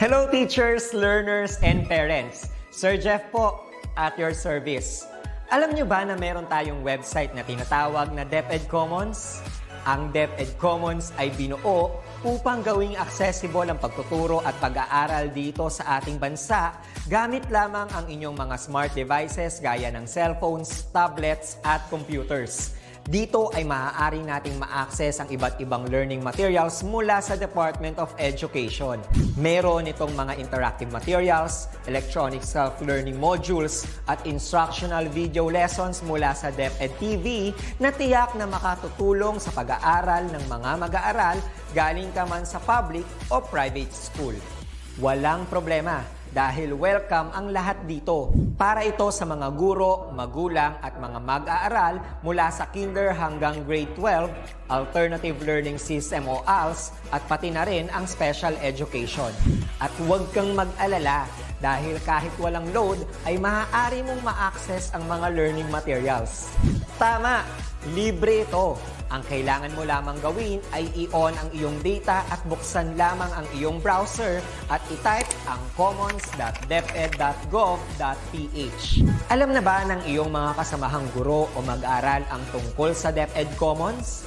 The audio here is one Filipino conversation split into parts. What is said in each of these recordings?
Hello teachers, learners, and parents. Sir Jeff po, at your service. Alam nyo ba na meron tayong website na tinatawag na DepEd Commons? Ang DepEd Commons ay binuo upang gawing accessible ang pagtuturo at pag-aaral dito sa ating bansa gamit lamang ang inyong mga smart devices gaya ng cellphones, tablets, at computers. Dito ay maaari nating ma-access ang iba't ibang learning materials mula sa Department of Education. Meron itong mga interactive materials, electronic self-learning modules, at instructional video lessons mula sa DepEd TV na tiyak na makatutulong sa pag-aaral ng mga mag-aaral galing ka man sa public o private school. Walang problema dahil welcome ang lahat dito. Para ito sa mga guro, magulang at mga mag-aaral mula sa kinder hanggang grade 12, alternative learning system o ALS, at pati na rin ang special education. At huwag kang mag-alala dahil kahit walang load ay maaari mong ma-access ang mga learning materials. Tama! Libre ito. Ang kailangan mo lamang gawin ay i-on ang iyong data at buksan lamang ang iyong browser at i-type ang commons.deped.gov.ph. Alam na ba ng iyong mga kasamahang guro o mag-aral ang tungkol sa DepEd Commons?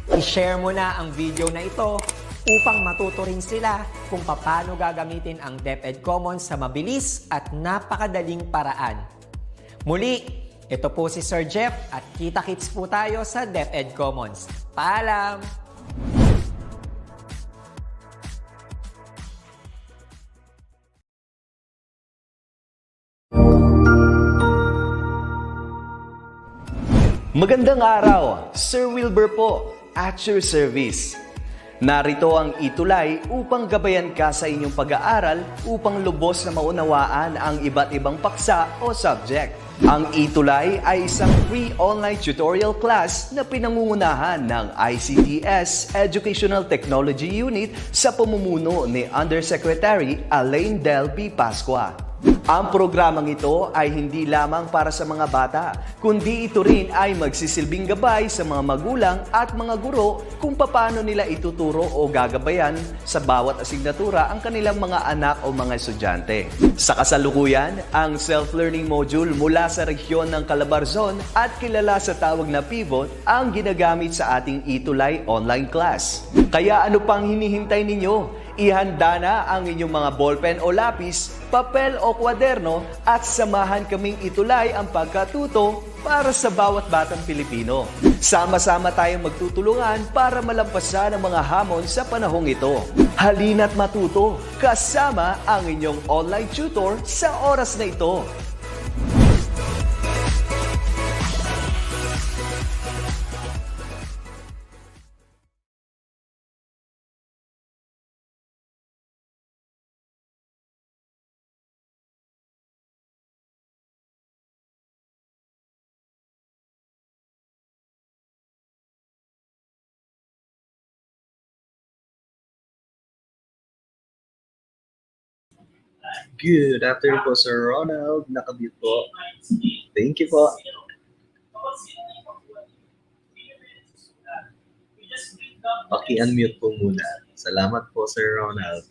I-share mo na ang video na ito upang matuto rin sila kung paano gagamitin ang DepEd Commons sa mabilis at napakadaling paraan. Muli, ito po si Sir Jeff at kita-kits po tayo sa DepEd Commons. Paalam! Magandang araw, Sir Wilbur po, at your service. Narito ang ETULay upang gabayan ka sa inyong pag-aaral upang lubos na maunawaan ang iba't ibang paksa o subject. Ang ETULay ay isang free online tutorial class na pinangungunahan ng ICT's Educational Technology Unit sa pamumuno ni Undersecretary Elaine Del B. Pascua. Ang programang ito ay hindi lamang para sa mga bata, kundi ito rin ay magsisilbing gabay sa mga magulang at mga guro kung paano nila ituturo o gagabayan sa bawat asignatura ang kanilang mga anak o mga estudyante. Sa kasalukuyan, ang self-learning module mula sa rehiyon ng Calabarzon at kilala sa tawag na pivot ang ginagamit sa ating ETULay online class. Kaya ano pang hinihintay ninyo? Ihanda na ang inyong mga ballpen o lapis, papel o kwaderno at samahan kaming itulay ang pagkatuto para sa bawat batang Pilipino. Sama-sama tayong magtutulungan para malampasan ang mga hamon sa panahong ito. Halina't matuto kasama ang inyong online tutor sa oras na ito. Good afternoon po, Sir Ronald. Nakabute po. Thank you po. Paki-unmute po muna. Salamat po, Sir Ronald.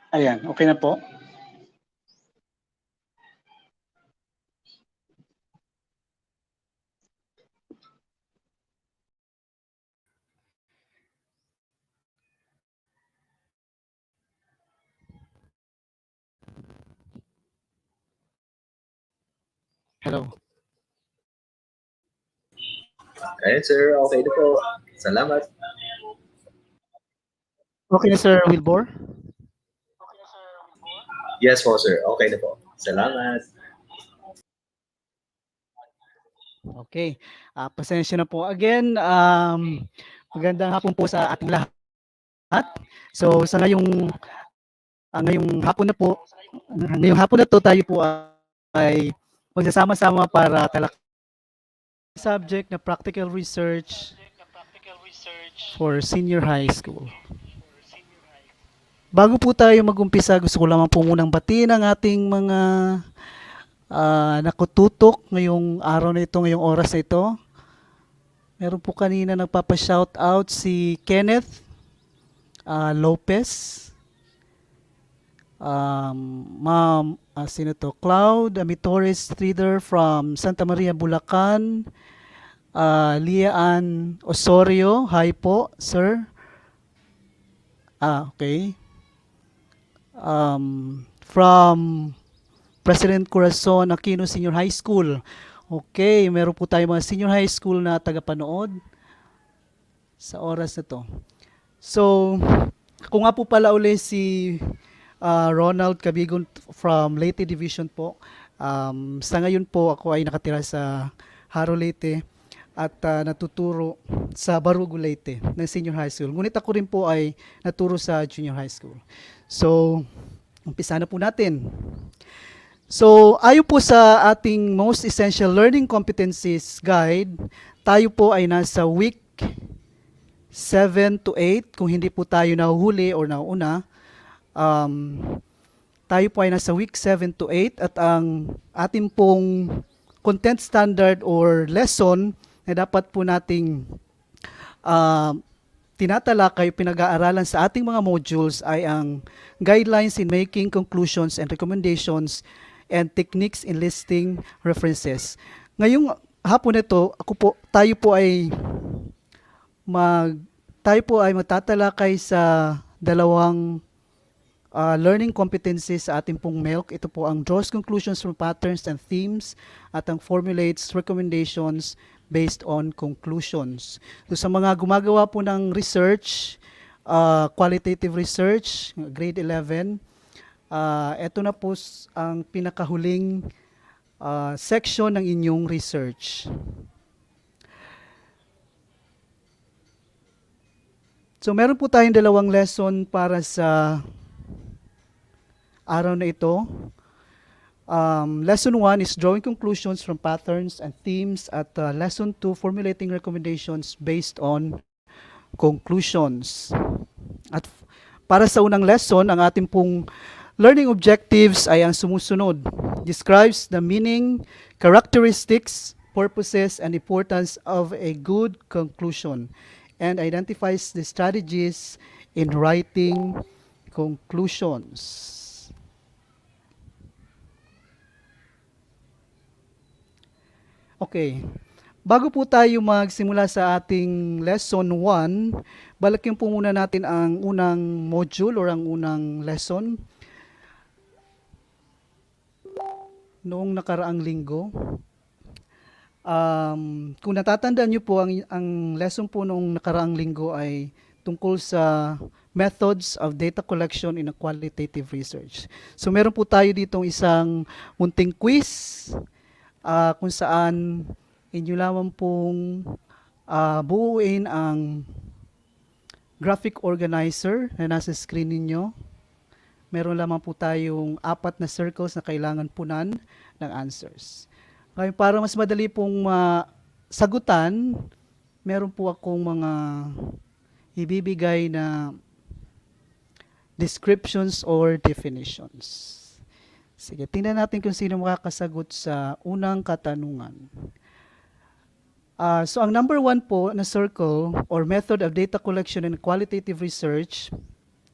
Ayan, okay na po. Hello. Ayun, sir. Okay na po. Salamat. Okay na, Sir Wilbur? Yes po, sir. Okay na po. Salamat. Okay. Pasensya na po again. Magandang hapon po sa ating lahat. So sa ngayong hapon na to tayo po ay magsasama-sama para talakayin subject na practical research for senior high school. Bago po tayo mag-umpisa, gusto ko lamang po munang batiin ang ating mga nakututok ngayong araw na ito, ngayong oras na ito. Meron po kanina nagpapa-shoutout si Kenneth Lopez. Ma'am, sino to? Cloud Amitores Trader from Santa Maria, Bulacan. Lian Osorio, hi po, sir. Okay. From President Corazon Aquino Senior High School. Okay, meron po tayo mga senior high school na tagapanood sa oras na to. So, ako nga po pala uli si Ronald Cabigon from Leyte Division po. Sa ngayon po ako ay nakatira sa Haro Leyte at natuturo sa Barugo Leyte ng senior high school. Ngunit ako rin po ay naturo sa junior high school. So, umpisa na po natin. So, ayon po sa ating most essential learning competencies guide, tayo po ay nasa week 7 to 8. Kung hindi po tayo nahuhuli or nauna, tayo po ay nasa week 7 to 8 at ang ating pong content standard or lesson na dapat po nating tinatalakay, pinag-aaralan sa ating mga modules ay ang guidelines in making conclusions and recommendations and techniques in listing references. Ngayong hapon ito, tayo po ay magtatalakay sa dalawang learning competencies sa ating pong MELC. Ito po ang draws conclusions from patterns and themes at ang formulates recommendations based on conclusions. So sa mga gumagawa po ng research, qualitative research, grade 11, ito na po ang pinakahuling section ng inyong research. So meron po tayong dalawang lesson para sa araw na ito. Lesson 1 is drawing conclusions from patterns and themes at lesson 2, formulating recommendations based on conclusions. At para sa unang lesson, ang ating pong learning objectives ay ang sumusunod. Describes the meaning, characteristics, purposes, and importance of a good conclusion and identifies the strategies in writing conclusions. Okay. Bago po tayo magsimula sa ating lesson 1, balakin po muna natin ang unang module or ang unang lesson. Noong nakaraang linggo, kung natatandaan niyo po, ang lesson po noong nakaraang linggo ay tungkol sa methods of data collection in a qualitative research. So meron po tayo ditong isang munting quiz kung saan inyo lamang pong buuin ang graphic organizer na nasa screen ninyo. Meron lamang po tayong 4 na circles na kailangan punan ng answers. Ngayon, para mas madali pong sagutan, meron po akong mga ibibigay na descriptions or definitions. Sige, tingnan natin kung sino makakasagot sa unang katanungan. So, ang number 1 po na circle or method of data collection and qualitative research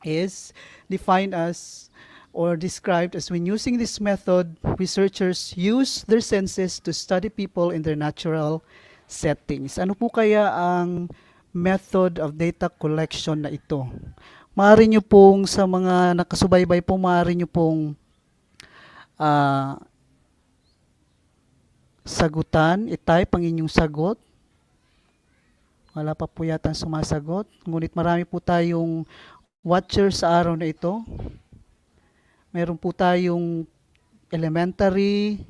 is defined as or described as when using this method, researchers use their senses to study people in their natural settings. Ano po kaya ang method of data collection na ito? Maaari nyo pong sa mga nakasubaybay po, maaari nyo pong sagutan, i-type ang inyong sagot. Wala pa po yata sumasagot. Ngunit marami po tayong watcher sa araw na ito. Meron po tayong elementary,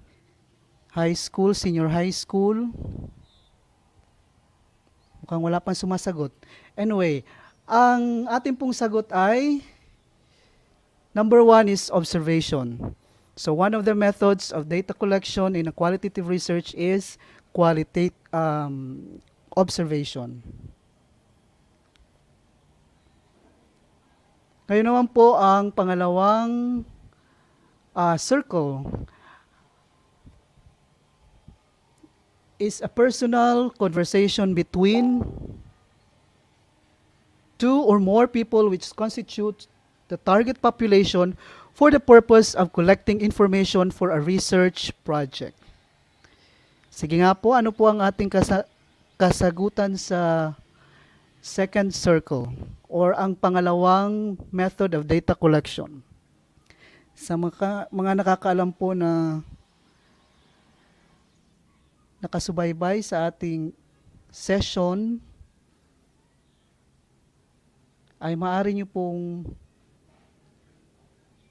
high school, senior high school. Mukhang wala pang sumasagot. Anyway, ang ating pong sagot ay number 1 is observation. So one of the methods of data collection in a qualitative research is qualitative observation. Ngayon naman po ang pangalawang circle is a personal conversation between two or more people which constitute the target population for the purpose of collecting information for a research project. Sige nga po, ano po ang ating kasagutan sa second circle or ang pangalawang method of data collection? Sa mga nakakaalam po na nakasubaybay sa ating session, ay maaari nyo pong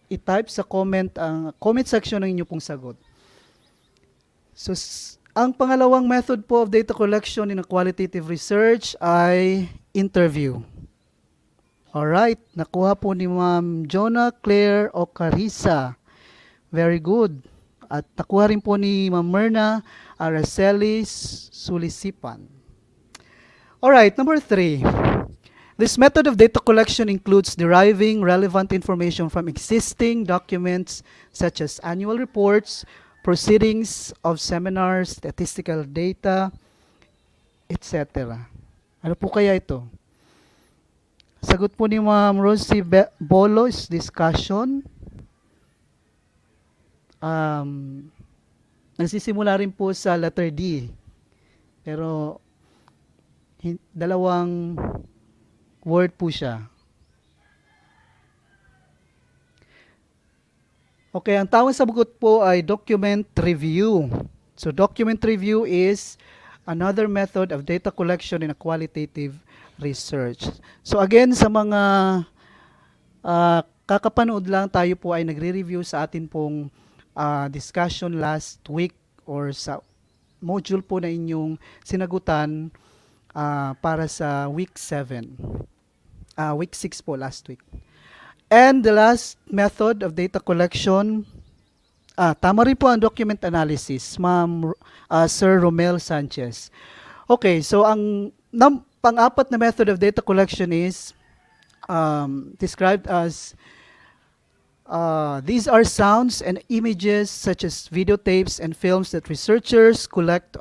i-type sa comment section ng inyo pong sagot. So, ang pangalawang method po of data collection in a qualitative research ay interview. Alright, nakuha po ni Ma'am Jonah Claire Ocarisa. Very good. At nakuha rin po ni Ma'am Myrna Araceli Sulisipan. Alright, number 3. This method of data collection includes deriving relevant information from existing documents such as annual reports, proceedings of seminars, statistical data, etc. Ano po kaya ito? Sagot po ni Ma'am Rosie Bolo is discussion. Nagsisimula rin po sa letter D. Pero dalawang word po siya. Okay, ang tawag sa sagot po ay document review. So document review is another method of data collection in a qualitative research. So again, sa mga kakapanood lang, tayo po ay nagre-review sa atin pong discussion last week or sa module po na inyong sinagutan para sa week 7. Week 6 po last week. And the last method of data collection, tama rin po ang document analysis, Ma'am Sir Romel Sanchez. Okay, so ang pang-apat na method of data collection is described as these are sounds and images such as videotapes and films that researchers collect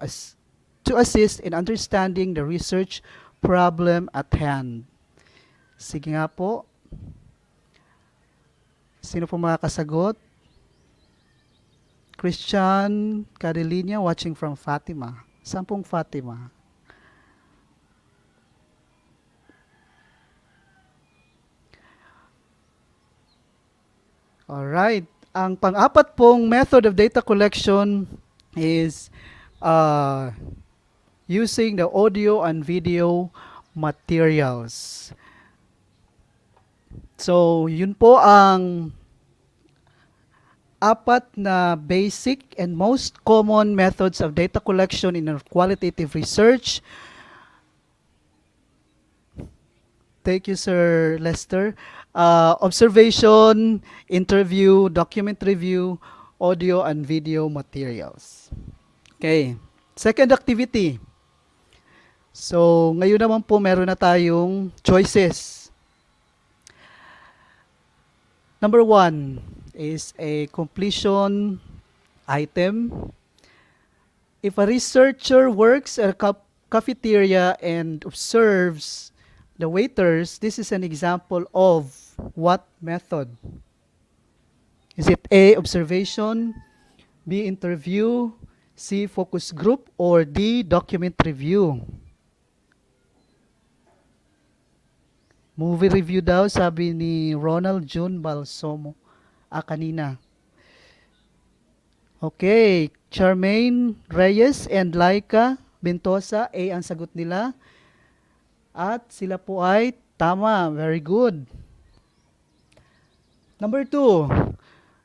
to assist in understanding the research problem at hand. Sige nga po. Sino po makakasagot? Christian Carolina watching from Fatima. Saan pong Fatima? Alright. Ang pang-apat pong method of data collection is using the audio and video materials. So, yun po ang apat na basic and most common methods of data collection in a qualitative research. Thank you, Sir Lester. Observation, interview, document review, audio and video materials. Okay. Second activity. So, ngayon naman po meron na tayong choices. Number 1 is a completion item. If a researcher works at a cafeteria and observes the waiters, this is an example of what method? Is it A, observation, B, interview, C, focus group, or D, document review? Movie review daw, sabi ni Ronald June Balsomo kanina. Okay, Charmaine Reyes and Laika Bentosa, A ang sagot nila. At sila po ay tama. Very good. Number 2,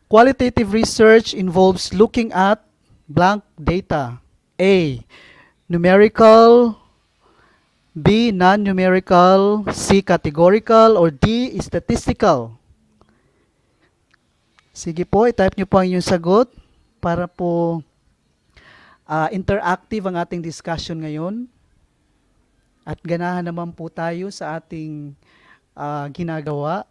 qualitative research involves looking at blank data. A, numerical, B, non-numerical, C, categorical, or D, statistical. Sige po, i-type nyo po ang inyong sagot para po interactive ang ating discussion ngayon. At ganahan naman po tayo sa ating ginagawa.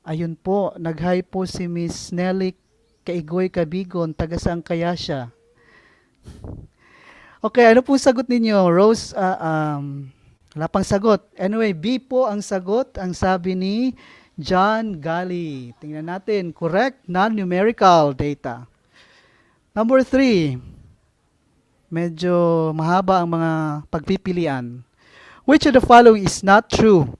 Ayun po, nag-hi po si Miss Nelly Kaigoy Kabigon, taga saan kaya siya? Okay, ano po sagot ninyo? Rose, wala pang sagot. Anyway, B po ang sagot, ang sabi ni John Gali. Tingnan natin, correct, non-numerical data. Number 3, medyo mahaba ang mga pagpipilian. Which of the following is not true?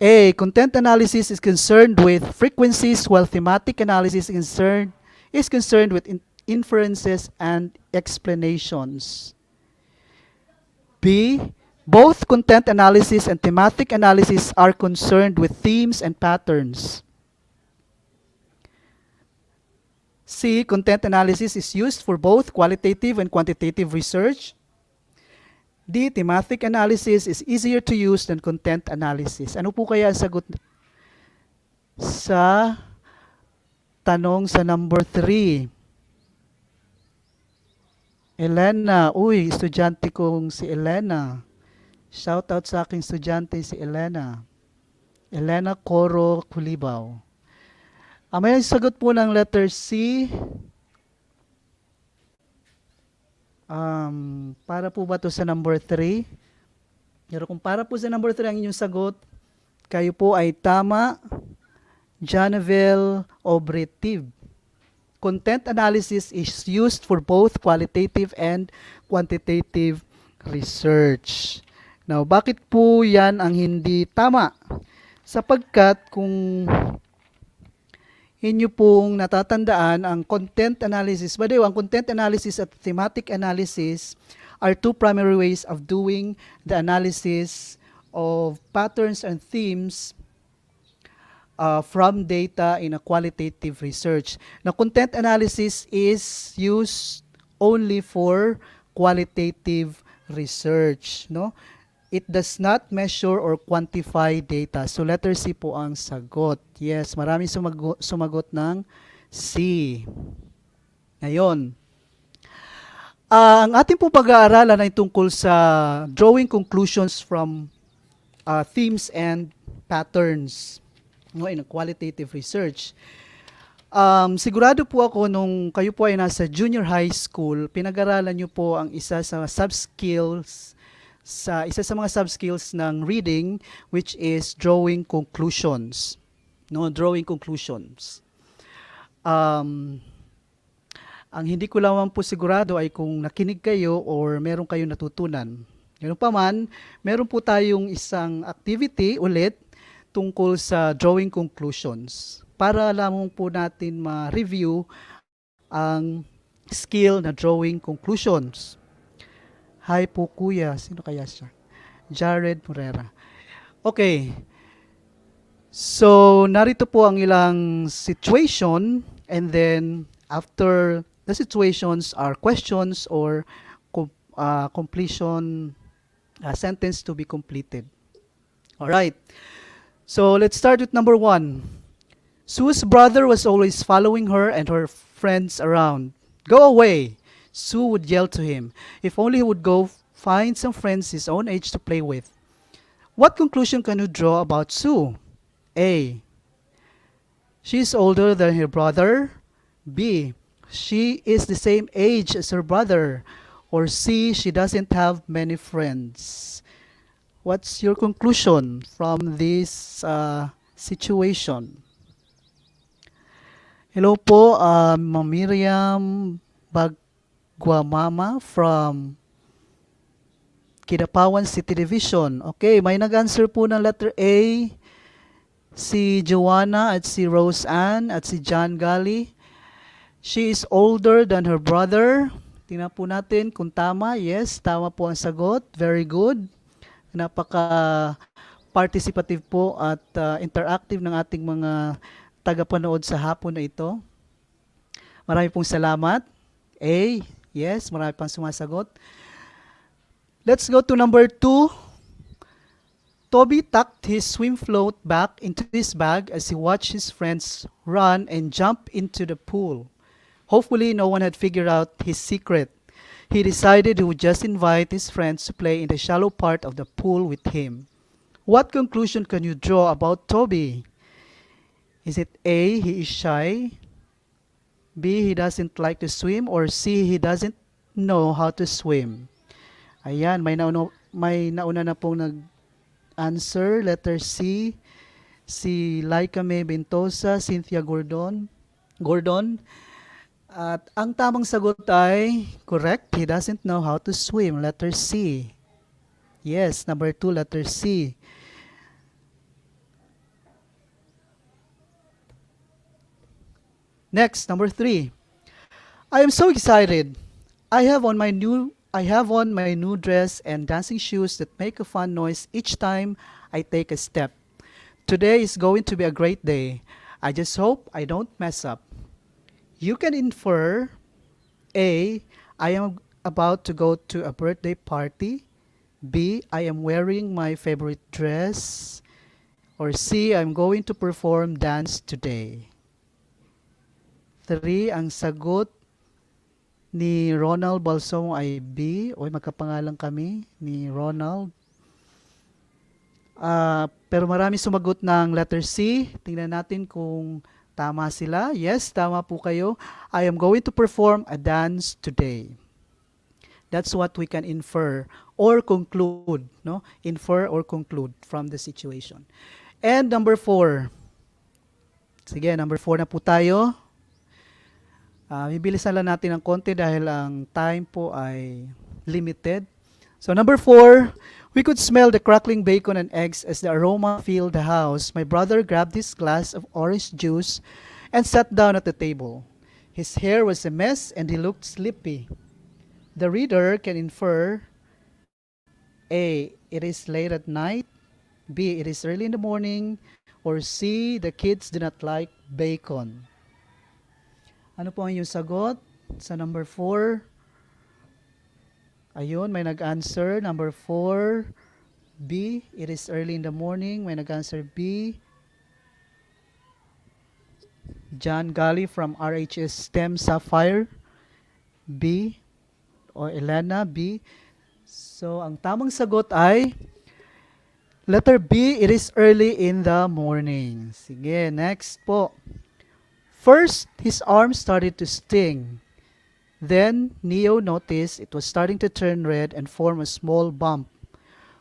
A. Content analysis is concerned with frequencies while thematic analysis is concerned with inferences and explanations. B. Both content analysis and thematic analysis are concerned with themes and patterns. C. Content analysis is used for both qualitative and quantitative research. D. Thematic analysis is easier to use than content analysis. Ano po kaya ang sagot sa tanong sa number 3? Elena. Uy, estudyante kong si Elena. Shout out sa aking estudyante si Elena. Elena Coro Kulibaw. May sagot po ng letter C. Para po ba to sa number 3? Pero kung para po sa number 3 ang inyong sagot, kayo po ay tama. Janavel Obretiv. Content analysis is used for both qualitative and quantitative research. Now, bakit po yan ang hindi tama? Sapagkat kung inyo pong natatandaan ang content analysis. By the way, ang content analysis at thematic analysis are two primary ways of doing the analysis of patterns and themes from data in a qualitative research. Now, content analysis is used only for qualitative research, no? It does not measure or quantify data. So letter C po ang sagot. Yes, maraming sumagot ng C. Ngayon, ang ating po pag-aaralan ay tungkol sa drawing conclusions from themes and patterns, no, in a qualitative research. Sigurado po ako nung kayo po ay nasa junior high school, pinag-aralan nyo po ang isa sa mga sub-skills ng reading, which is drawing conclusions. No, drawing conclusions. Ang hindi ko lamang po sigurado ay kung nakinig kayo or meron kayong natutunan. Ganun pa man, meron po tayong isang activity ulit tungkol sa drawing conclusions para lamang po natin ma-review ang skill na drawing conclusions. Hi po kuya. Sino kaya siya? Jared Morera. Okay. So, narito po ang ilang situation, and then after the situations are questions or completion sentence to be completed. Alright. So, let's start with number 1. Sue's brother was always following her and her friends around. Go away! Sue would yell to him. If only he would go find some friends his own age to play with. What conclusion can you draw about Sue? A. She is older than her brother. B. She is the same age as her brother. Or C. She doesn't have many friends. What's your conclusion from this situation? Hello po, Miriam Guamama from Kidapawan City Division. Okay, may nag-answer po ng letter A, si Joanna at si Rose Ann at si John Gali. She is older than her brother. Tingnan po natin kung tama. Yes, tama po ang sagot. Very good. Napaka-participative po at interactive ng ating mga tagapanood sa hapon na ito. Marami pong salamat. A, yes, marami pang sumasagot. Let's go to number 2. Toby tucked his swim float back into his bag as he watched his friends run and jump into the pool. Hopefully, no one had figured out his secret. He decided he would just invite his friends to play in the shallow part of the pool with him. What conclusion can you draw about Toby? Is it A, he is shy, B, he doesn't like to swim, or C, he doesn't know how to swim? Ayan, may nauna na pong nag-answer. Letter C, si Laika May Bentosa, Cynthia Gordon. At ang tamang sagot ay correct. He doesn't know how to swim. Letter C. Yes, number 2, letter C. Next, number 3. I am so excited. I have on my new dress and dancing shoes that make a fun noise each time I take a step. Today is going to be a great day. I just hope I don't mess up. You can infer A, I am about to go to a birthday party. B, I am wearing my favorite dress. Or C, I'm going to perform dance today. 3, ang sagot ni Ronald Balsong ay B. Oy, magkapangalan kami ni Ronald. Pero marami sumagot ng letter C. Tingnan natin kung tama sila. Yes, tama po kayo. I am going to perform a dance today. That's what we can infer or conclude, no? Infer or conclude from the situation. And number 4. Sige, number 4 na po tayo. Bibilisan lang natin ng konti dahil ang time po ay limited. So number 4, we could smell the crackling bacon and eggs as the aroma filled the house. My brother grabbed his glass of orange juice and sat down at the table. His hair was a mess and he looked sleepy. The reader can infer A, it is late at night, B, it is early in the morning, or C, the kids do not like bacon. Ano po ang iyong sagot sa number 4? Ayun, may nag-answer. Number 4, B, it is early in the morning. May nag-answer B. John Gali from RHS STEM Sapphire, B. Or Elena, B. So, ang tamang sagot ay letter B, it is early in the morning. Sige, next po. First, his arm started to sting. Then, Neo noticed it was starting to turn red and form a small bump.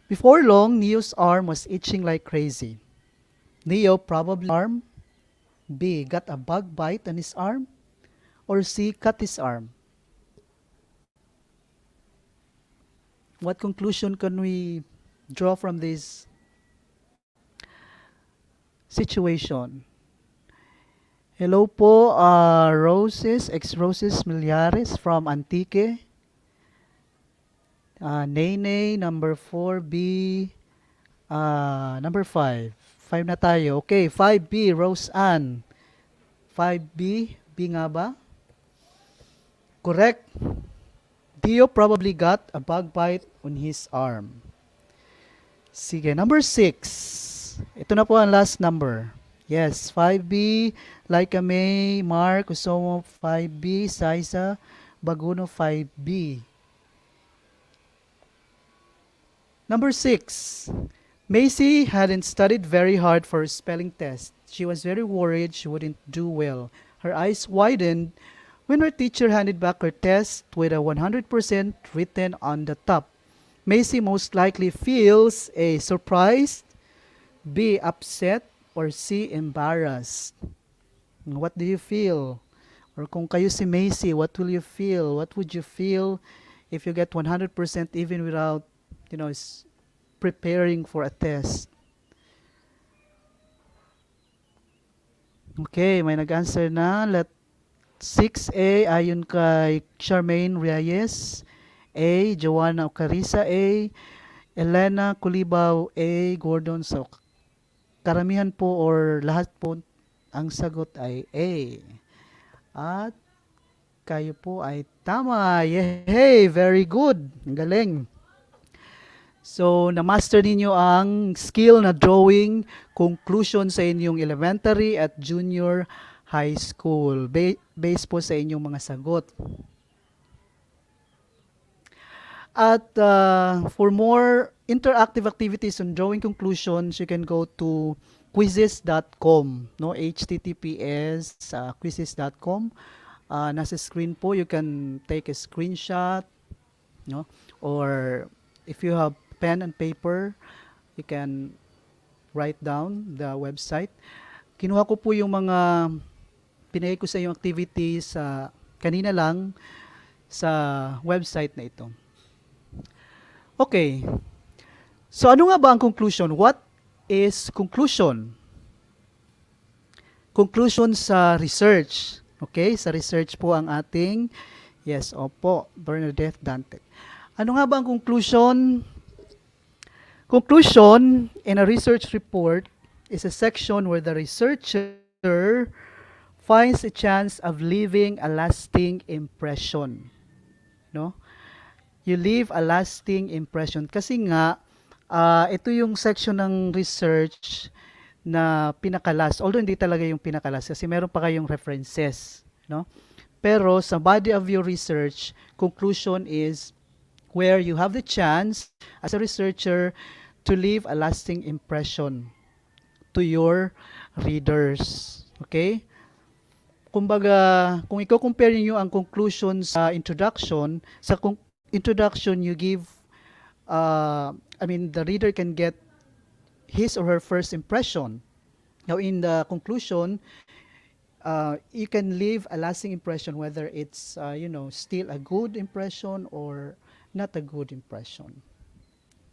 Before long, Neo's arm was itching like crazy. Neo probably arm. B, got a bug bite on his arm. Or C, cut his arm. What conclusion can we draw from this situation? Hello po, ex-Roses Milyares from Antique. Nene, number 4, B, number 5. 5 na tayo. Okay, 5B, Rose Ann. 5B, B nga ba? Correct. Dio probably got a bug bite on his arm. Sige, number 6. Ito na po ang last number. Yes, 5B, Laika May, Mark, Usomo, 5B, Saisa, Baguno, 5B. Number 6. Macy hadn't studied very hard for her spelling test. She was very worried she wouldn't do well. Her eyes widened when her teacher handed back her test with a 100% written on the top. Macy most likely feels A, surprised, B, upset, or C, embarrassed. What do you feel? Or kung kayo si Macy, what will you feel? What would you feel if you get 100% even without, preparing for a test? Okay, may nag-answer na. 6A, ayon kay Charmaine Reyes. A, Joanna Ocarisa. A, Elena Kulibaw. A, Gordon Sok. Karamihan po or lahat po ang sagot ay A. At kayo po ay tama. Yay! Very good. Ang galing. So, na-master ninyo ang skill na drawing conclusion sa inyong elementary at junior high school. Based po sa inyong mga sagot. At for more interactive activities on drawing conclusions, you can go to quizzes.com, no? https quizzes.com. Nasa screen po, you can take a screenshot, no? Or if you have pen and paper, you can write down the website. Kinuha ko po yung mga pinigay ko sa yung activities kanina lang sa website na ito. Okay. So ano nga ba ang conclusion? What is conclusion? Conclusion sa research. Okay, sa research po ang ating, yes, opo, Bernadette Dante. Ano nga ba ang conclusion? Conclusion in a research report is a section where the researcher finds a chance of leaving a lasting impression. No? You leave a lasting impression. Kasi nga, ito yung section ng research na pinakalas. Although hindi talaga yung pinakalas kasi meron pa kayong references. No? Pero sa body of your research, conclusion is where you have the chance as a researcher to leave a lasting impression to your readers. Okay? Kumbaga, kung i-compare niyo ang conclusion sa introduction, introduction you give, the reader can get his or her first impression. Now, in the conclusion, you can leave a lasting impression, whether it's, still a good impression or not a good impression.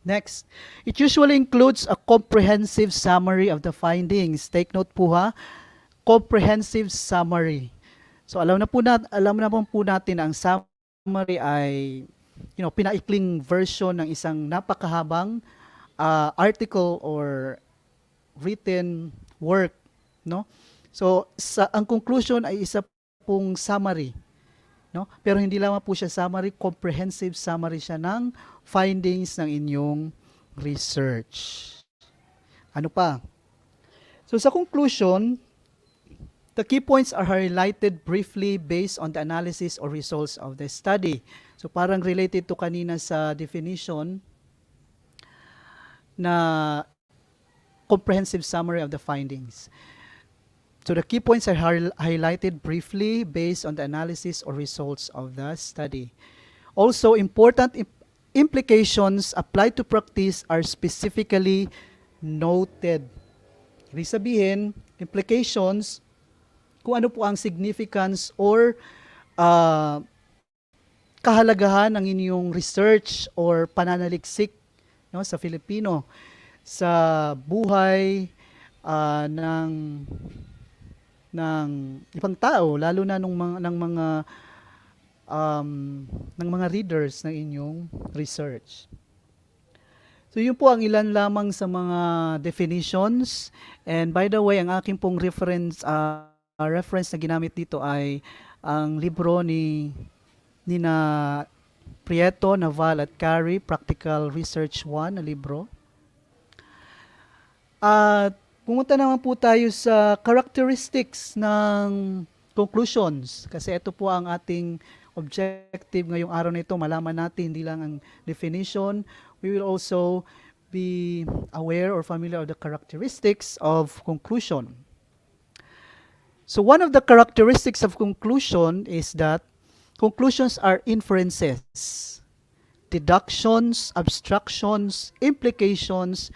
Next, it usually includes a comprehensive summary of the findings. Take note po ha, comprehensive summary. So alam na po natin ang summary ay pinaikling version ng isang napakahabang article or written work, no? So ang conclusion ay isa pong summary, no? Pero hindi lamang po siya summary, comprehensive summary siya ng findings ng inyong research. Ano pa? So sa conclusion, the key points are highlighted briefly based on the analysis or results of the study. So parang related to kanina sa definition na comprehensive summary of the findings. So the key points are highlighted briefly based on the analysis or results of the study. Also, important implications applied to practice are specifically noted. Ibig sabihin, implications, kung ano po ang significance or kahalagahan ng inyong research or pananaliksik, no, sa Filipino sa buhay ng ibang tao, lalo na ng mga readers ng inyong research. So yun po ang ilan lamang sa mga definitions. And by the way, ang aking pong reference na ginamit dito ay ang libro ni Nina Prieto, Naval at Carey, Practical Research 1 na libro. At pumunta naman po tayo sa characteristics ng conclusions. Kasi ito po ang ating objective ngayong araw na ito. Malaman natin hindi lang ang definition. We will also be aware or familiar of the characteristics of conclusion. So one of the characteristics of conclusion is that conclusions are inferences, deductions, abstractions, implications,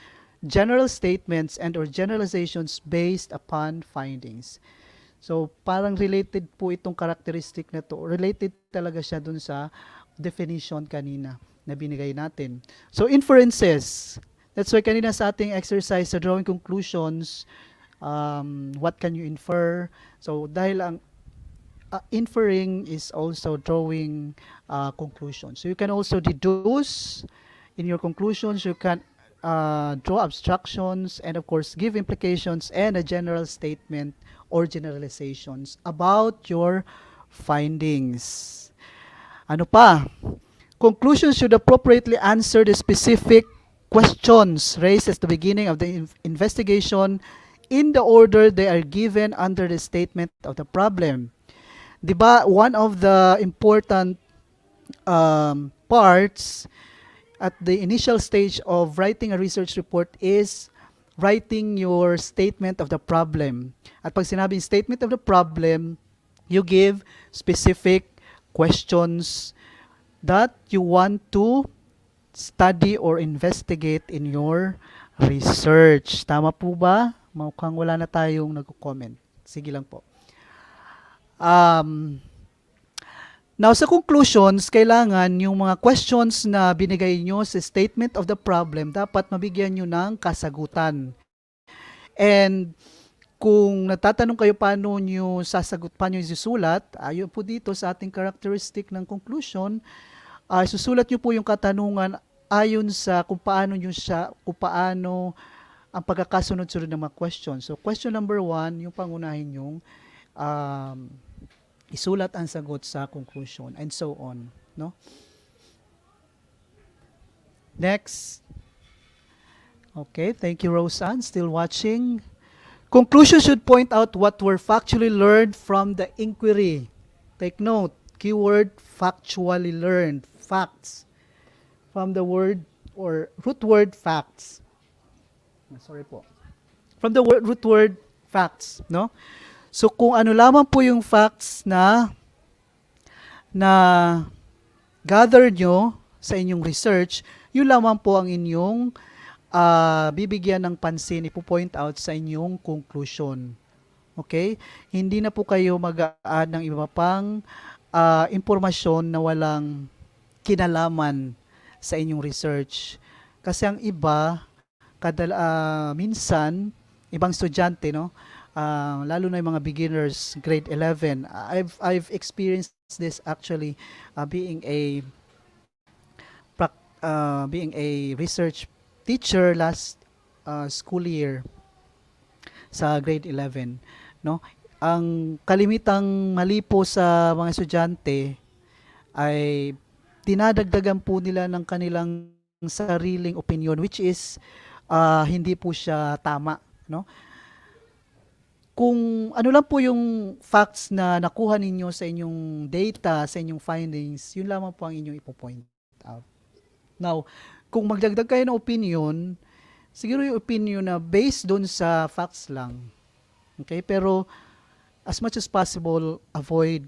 general statements, and or generalizations based upon findings. So parang related po itong characteristic na to. Related talaga siya dun sa definition kanina na binigay natin. So inferences, that's why kanina sa ating exercise sa drawing conclusions, what can you infer? So dahil ang inferring is also drawing conclusions. So you can also deduce in your conclusions. You can draw abstractions and of course give implications and a general statement or generalizations about your findings. Ano pa? Conclusions should appropriately answer the specific questions raised at the beginning of the investigation in the order they are given under the statement of the problem. Diba, one of the important parts at the initial stage of writing a research report is writing your statement of the problem. At pag sinabing statement of the problem, you give specific questions that you want to study or investigate in your research. Tama po ba? Mukhang wala na tayong nag-comment. Sige lang po. Now, sa conclusions, kailangan yung mga questions na binigay nyo sa statement of the problem, dapat mabigyan nyo ng kasagutan. And kung natatanong kayo paano nyo sasagot, paano nyo isusulat, ayon po dito sa ating characteristic ng conclusion, susulat nyo po yung katanungan ayon sa kung paano ang pagkakasunod-sunod ng mga questions. So, question number 1, yung pangunahin yung isulat ang sagot sa conclusion, and so on, no? Next. Okay, thank you, Roseanne. Still watching. Conclusion should point out what were factually learned from the inquiry. Take note, keyword factually learned, facts, from the word or root word facts. Sorry po. From the root word facts, no? So kung ano lamang po yung facts na gather nyo sa inyong research, yun lamang po ang inyong bibigyan ng pansin, ipo-point out sa inyong conclusion. Okay? Hindi na po kayo mag-a-add ng iba pang impormasyon na walang kinalaman sa inyong research. Kasi ang iba, minsan, ibang estudyante, no? Lalo na yung mga beginners, grade 11. I've experienced this actually being a research teacher last school year sa grade 11, no? Ang kalimitang mali po sa mga estudyante ay dinadagdagan po nila ng kanilang sariling opinion, which is hindi po siya tama, no? Kung ano lang po yung facts na nakuha ninyo sa inyong data, sa inyong findings, yun lamang po ang inyong ipo-point out. Now, kung magdagdag kayo ng opinion, siguro yung opinion na based doon sa facts lang. Okay? Pero, as much as possible, avoid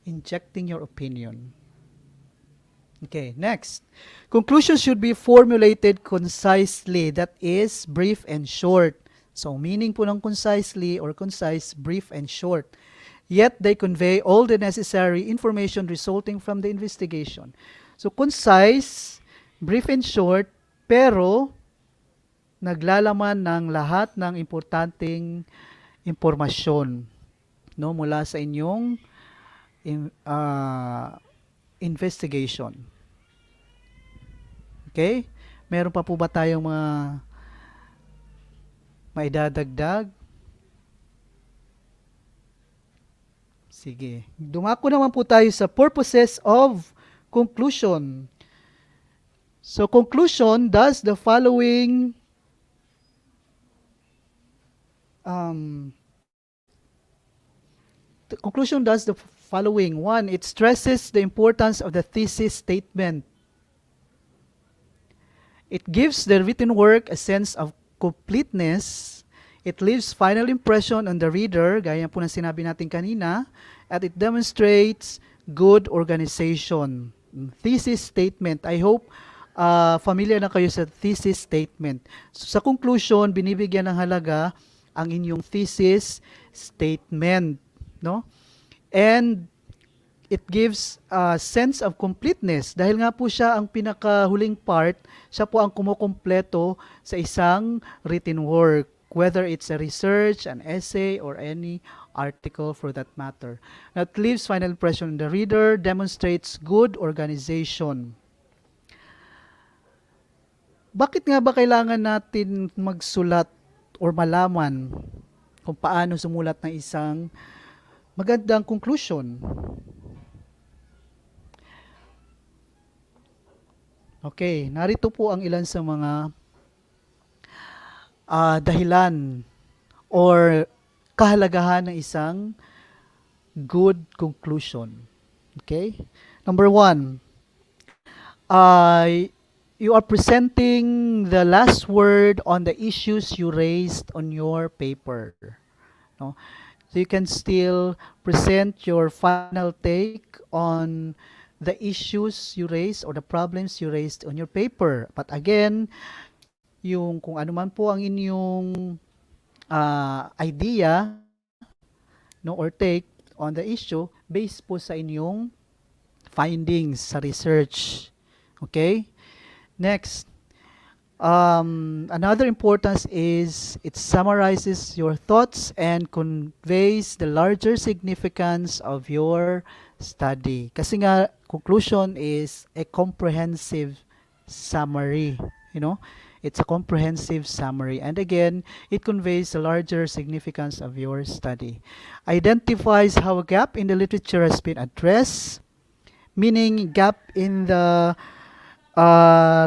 injecting your opinion. Okay, next. Conclusions should be formulated concisely, that is, brief and short. So, meaning po ng concisely or concise, brief and short. Yet, they convey all the necessary information resulting from the investigation. So, concise, brief and short, pero naglalaman ng lahat ng importanteng impormasyon, no, mula sa inyong investigation. Okay? Meron pa po ba tayong mga maidadagdag? Sige. Dumako naman po tayo sa purposes of conclusion. So, conclusion does the following One, it stresses the importance of the thesis statement. It gives the written work a sense of completeness. It leaves final impression on the reader, gaya po ng sinabi natin kanina, and it demonstrates good organization. Thesis statement. I hope familiar na kayo sa thesis statement. So, sa conclusion, binibigyan ng halaga ang inyong thesis statement, no? And it gives a sense of completeness. Dahil nga po siya ang pinakahuling part, siya po ang kumukumpleto sa isang written work, whether it's a research, an essay, or any article for that matter. That leaves final impression on the reader, demonstrates good organization. Bakit nga ba kailangan natin magsulat or malaman kung paano sumulat ng isang magandang conclusion? Okay, narito po ang ilan sa mga dahilan or kahalagahan ng isang good conclusion. Okay? Number one, uh, you are presenting the last word on the issues you raised on your paper. No? So you can still present your final take on the issues you raised or the problems you raised on your paper. But again, yung kung ano man po ang inyong idea, no, or take on the issue based po sa inyong findings sa research. Okay? Next, another importance is it summarizes your thoughts and conveys the larger significance of your study. Kasi nga, conclusion is a comprehensive summary. You know, it's a comprehensive summary. And again, it conveys the larger significance of your study. Identifies how a gap in the literature has been addressed, meaning gap in the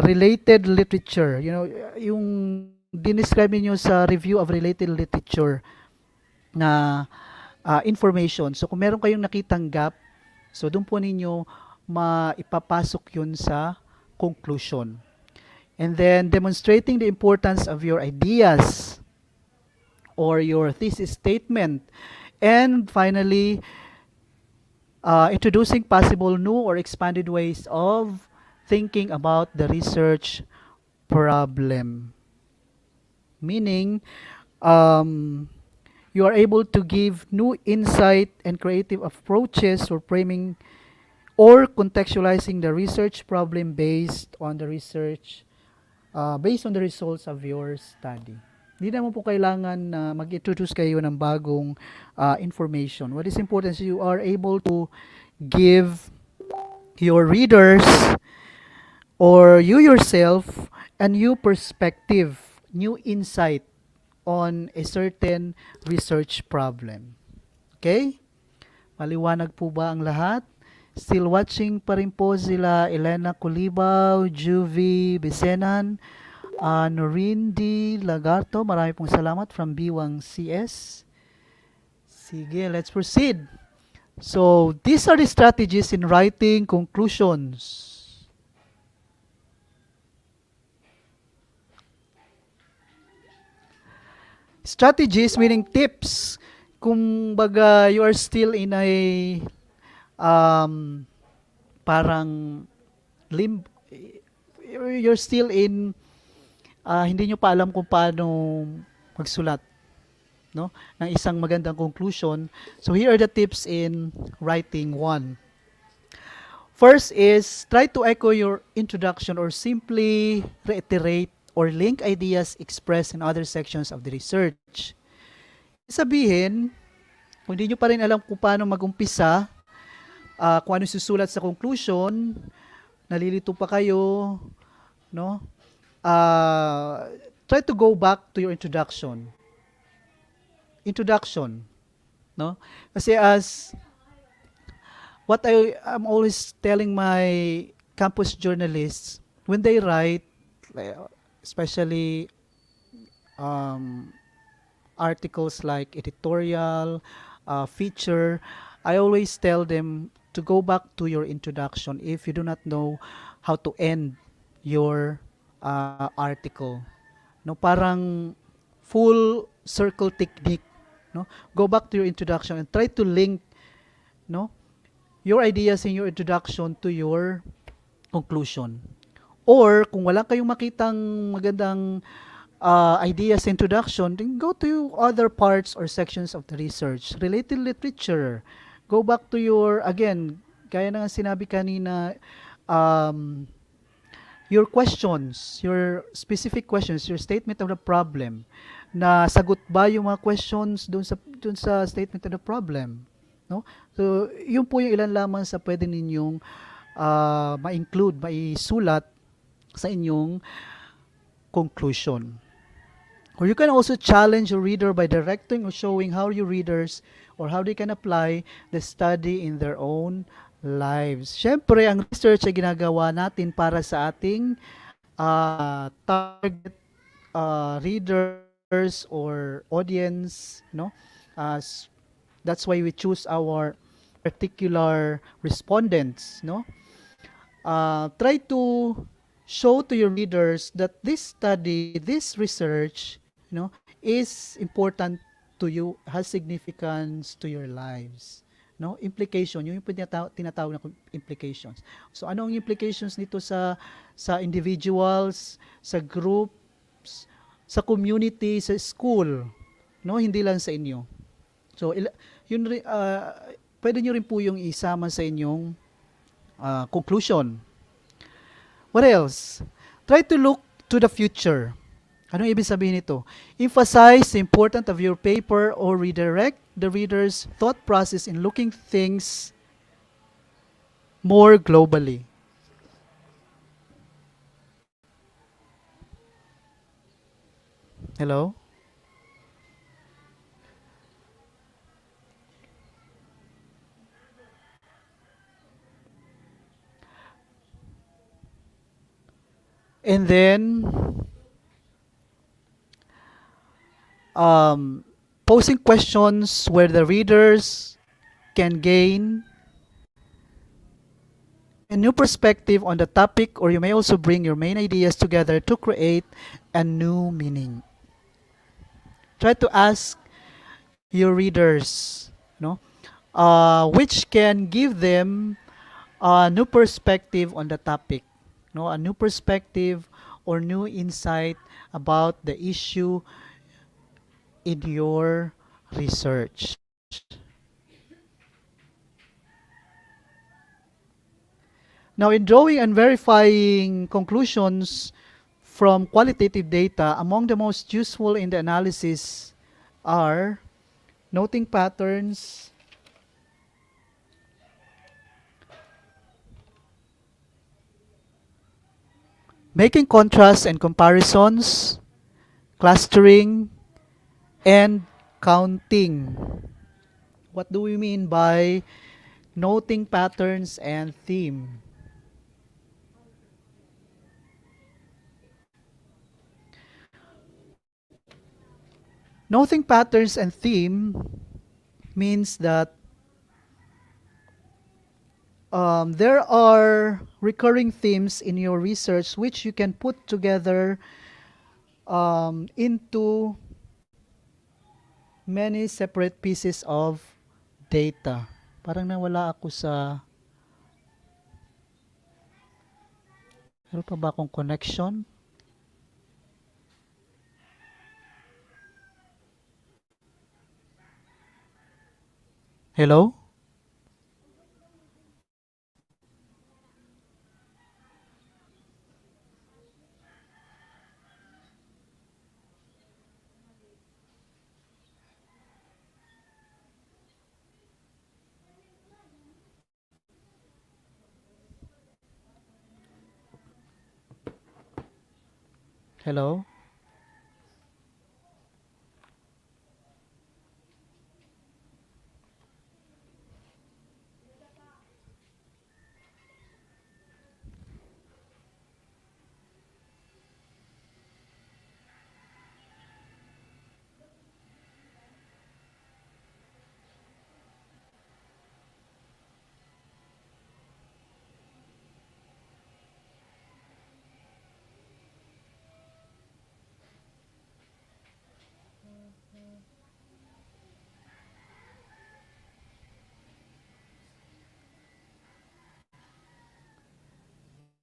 related literature. You know, yung dinescribe niyo sa review of related literature na information. So kung meron kayong nakitang gap, so doon po ninyo maipapasok yun sa conclusion. And then demonstrating the importance of your ideas or your thesis statement. And finally, introducing possible new or expanded ways of thinking about the research problem. Meaning, you are able to give new insight and creative approaches for framing or contextualizing the research problem based on the results of your study. Hindi naman po kailangan na mag-introduce kayo ng bagong information. What is important is you are able to give your readers or you yourself a new perspective, new insight on a certain research problem. Okay? Maliwanag po ba ang lahat? Still watching pa rin po sila Elena Culibaw, Juvie Besenan, Noreen D. Lagarto. Marami pong salamat from Biwang CS. Sige, let's proceed. So, these are the strategies in writing conclusions. Strategies meaning tips. Kung baga you are still in a parang you're still in hindi nyo pa alam kung paano magsulat, no, ng isang magandang conclusion. So here are the tips in writing. 1. First is try to echo your introduction or simply reiterate or link ideas expressed in other sections of the research. Sabihin, kung hindi nyo pa rin alam kung paano mag-umpisa, kung ano susulat sa conclusion, nalilito pa kayo, no? Try to go back to your introduction. Introduction, no? Kasi as what I'm always telling my campus journalists, when they write, especially articles like editorial, feature, I always tell them to go back to your introduction if you do not know how to end your article. No, parang full circle technique, no? Go back to your introduction and try to link, no, your ideas in your introduction to your conclusion. Or kung wala kayong makitang magandang ideas introduction, then go to other parts or sections of the research. Related literature. Go back to your, again, gaya na nga sinabi kanina, your questions, your specific questions, your statement of the problem, na sagot ba yung mga questions dun sa statement of the problem, no? So, yun po yung ilan lamang sa pwede ninyong ma-include, maisulat sa inyong conclusion. Or you can also challenge your reader by directing or showing how your readers or how they can apply the study in their own lives. Siyempre, ang research ay ginagawa natin para sa ating target readers or audience, no? That's why we choose our particular respondents, no? Try to show to your readers that this study, this research, is important to you, has significance to your lives. No, implication, yung tinatawag na implications. So ano ang implications nito sa individuals, sa groups, sa community, sa school, no, hindi lang sa inyo. So yun pwede niyo rin po yung isama sa inyong conclusion. What else? Try to look to the future. Anong ibig sabihin nito? Emphasize the importance of your paper or redirect the reader's thought process in looking things more globally. Hello? And then posing questions where the readers can gain a new perspective on the topic, or you may also bring your main ideas together to create a new meaning. Try to ask your readers, which can give them a new perspective on the topic, a new perspective or new insight about the issue in your research. Now, in drawing and verifying conclusions from qualitative data, among the most useful in the analysis are noting patterns, making contrasts and comparisons, clustering, and counting. What do we mean by noting patterns and theme? Noting patterns and theme means that there are recurring themes in your research which you can put together into many separate pieces of data. Parang nawala ako sa... Meron pa ba akong connection? Hello? Hello?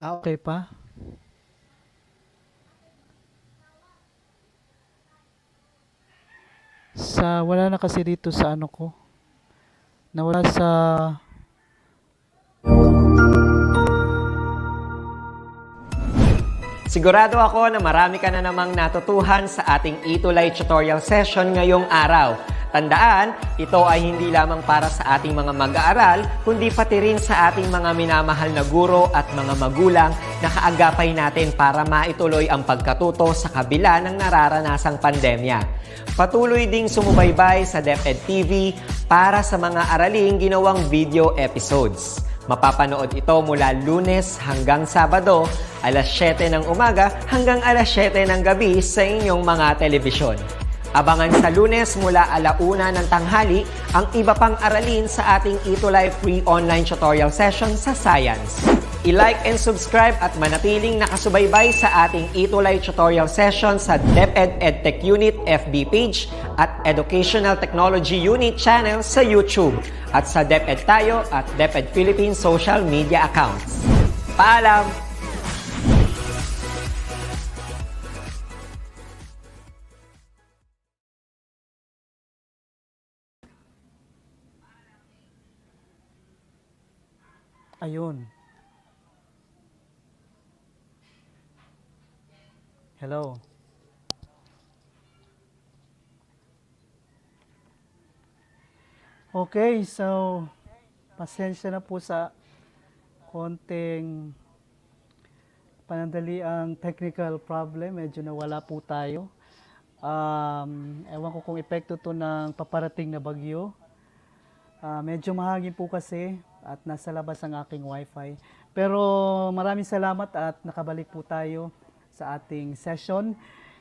Okay pa? Wala na kasi dito sa ano ko. Nawala sa... Sigurado ako na marami ka na namang natutuhan sa ating ETULay tutorial session ngayong araw. Tandaan, ito ay hindi lamang para sa ating mga mag-aaral, kundi pati rin sa ating mga minamahal na guro at mga magulang na kaagapay natin para maituloy ang pagkatuto sa kabila ng nararanasang pandemya. Patuloy ding sumubaybay sa DepEd TV para sa mga araling ginawang video episodes. Mapapanood ito mula Lunes hanggang Sabado, alas 7 ng umaga hanggang alas 7 ng gabi sa inyong mga telebisyon. Abangan sa Lunes mula alauna ng tanghali ang iba pang aralin sa ating ETULay free online tutorial session sa Science. I-like and subscribe at manatiling nakasubaybay sa ating ETULay tutorial session sa DepEd Edtech Unit FB page at Educational Technology Unit channel sa YouTube at sa DepEd Tayo at DepEd Philippines social media accounts. Paalam! Ayun. Hello. Okay, so pasensya na po sa konting panandaliang technical problem. Medyo nawala po tayo. Ewan ko kung epekto to ng paparating na bagyo. Medyo mahangin po kasi at nasa labas ang aking wifi. Pero maraming salamat at nakabalik po tayo sa ating session.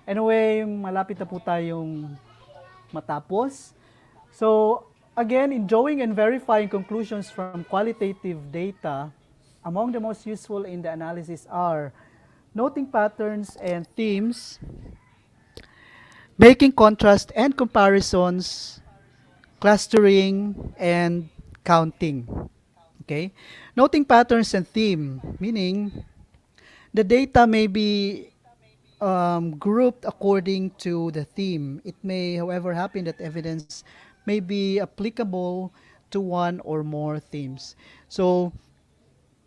Anyway, malapit na po tayong matapos. So, again, in drawing and verifying conclusions from qualitative data, among the most useful in the analysis are noting patterns and themes, making contrast and comparisons, clustering, and counting. Okay? Noting patterns and theme, meaning the data may be grouped according to the theme. It may, however, happen that evidence may be applicable to one or more themes. So,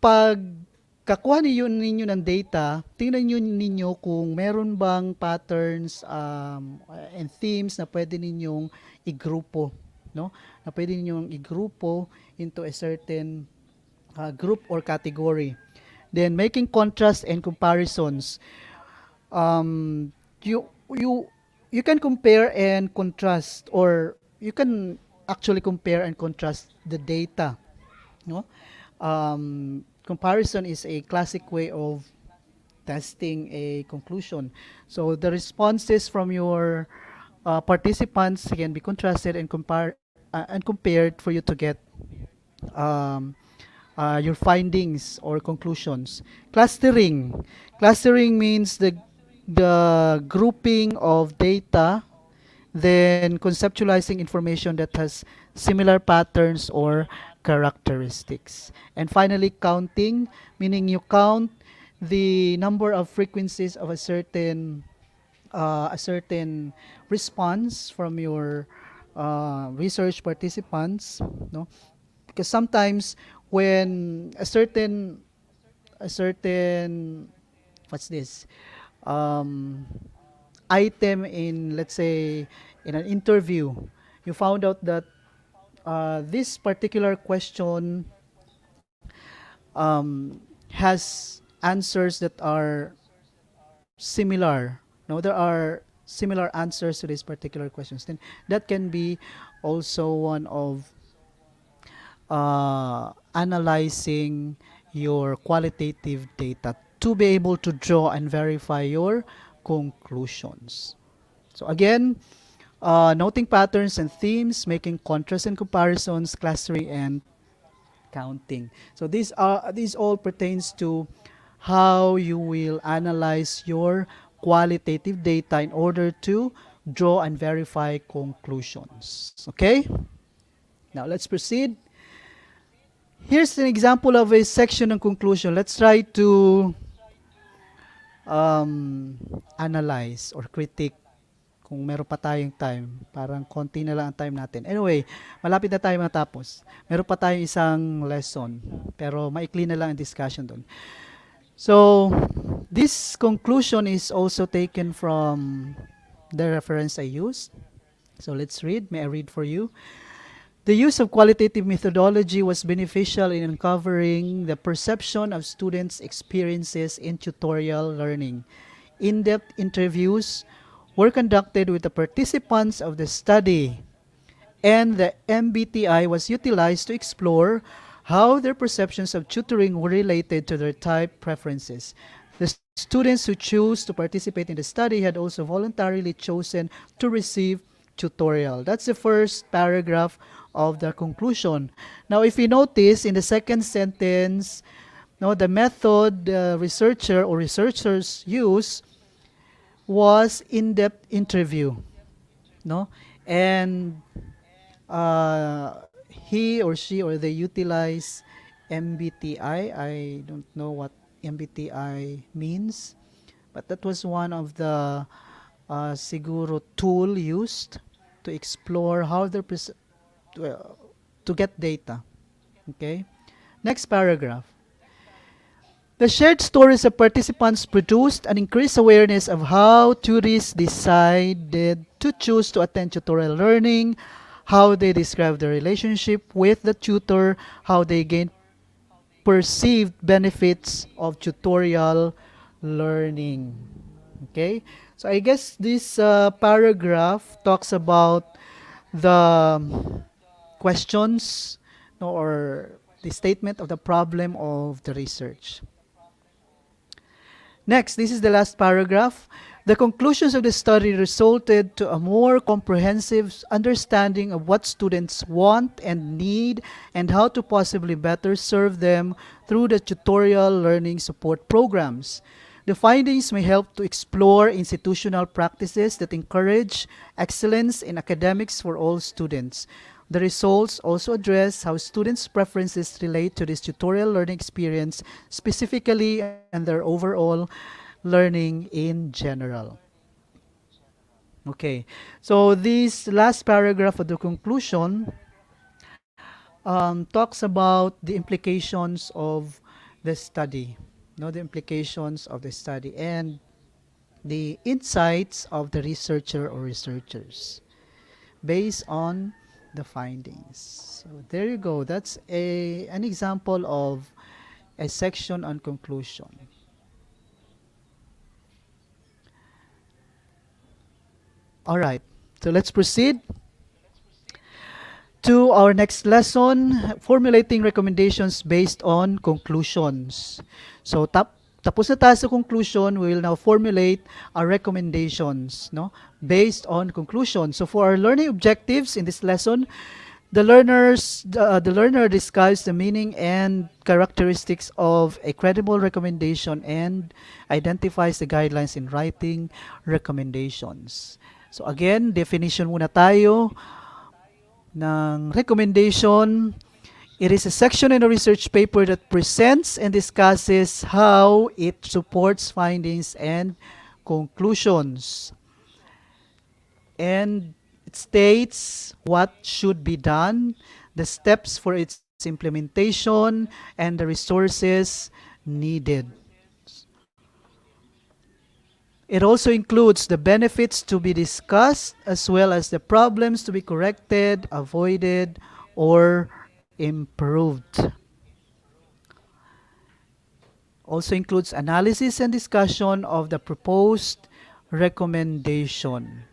pag kakuha ninyo ng data, tingnan ninyo kung meron bang patterns and themes na pwede ninyong igrupo, no? Na pwede ninyong igrupo into a certain group or category. Then making contrast and comparisons. You can compare and contrast, or you can actually compare and contrast the data, no? Comparison is a classic way of testing a conclusion. So the responses from your participants can be contrasted and compared for you to get your findings or conclusions. Clustering. Clustering means the grouping of data, then conceptualizing information that has similar patterns or characteristics. And finally, counting, meaning you count the number of frequencies of a certain response from your research participants, no? Because sometimes when a certain what's this item in, let's say, in an interview, you found out that this particular question has answers that are similar. No, there are similar answers to these particular questions. Then that can be also one of analyzing your qualitative data to be able to draw and verify your conclusions. So again, noting patterns and themes, making contrast and comparisons, clustering, and counting. So these all pertains to how you will analyze your qualitative data in order to draw and verify conclusions. Okay? Now let's proceed. Here's an example of a section and conclusion. Let's try to analyze or critique kung meron pa tayong time. Parang konti na lang ang time natin. Anyway, malapit na tayo matapos. Meron pa tayong isang lesson, pero maikli na lang ang discussion doon. So, this conclusion is also taken from the reference I used. So, let's read. May I read for you? The use of qualitative methodology was beneficial in uncovering the perception of students' experiences in tutorial learning. In-depth interviews were conducted with the participants of the study, and the MBTI was utilized to explore how their perceptions of tutoring were related to their type preferences. The students who choose to participate in the study had also voluntarily chosen to receive tutorial. That's the first paragraph of the conclusion. Now, if you notice in the second sentence, no, the method the researcher or researchers use was in-depth interview, no, and he or she or they utilize MBTI. I don't know what MBTI means, but that was one of the siguro tool used to explore how they're to get data. Okay, next paragraph. The shared stories of participants produced an increased awareness of how tourists decided to choose to attend tutorial learning, how they describe their relationship with the tutor, how they gain perceived benefits of tutorial learning. Okay? So I guess this paragraph talks about the questions, no, or the statement of the problem of the research. Next, this is the last paragraph. The conclusions of the study resulted to a more comprehensive understanding of what students want and need and how to possibly better serve them through the tutorial learning support programs. The findings may help to explore institutional practices that encourage excellence in academics for all students. The results also address how students' preferences relate to this tutorial learning experience, specifically and their overall learning in general. Okay, so this last paragraph of the conclusion talks about the implications of the study, no, the implications of the study and the insights of the researcher or researchers based on the findings. So there you go. That's an example of a section on conclusion. All right. So let's proceed to our next lesson, formulating recommendations based on conclusions. So tapos na tayo sa conclusion, we will now formulate our recommendations, no, based on conclusion. So for our learning objectives in this lesson, the learner describes the meaning and characteristics of a credible recommendation and identifies the guidelines in writing recommendations. So again, definition muna tayo ng recommendation. It is a section in a research paper that presents and discusses how it supports findings and conclusions. And it states what should be done, the steps for its implementation, and the resources needed. It also includes the benefits to be discussed as well as the problems to be corrected, avoided, or improved. Also includes analysis and discussion of the proposed recommendation.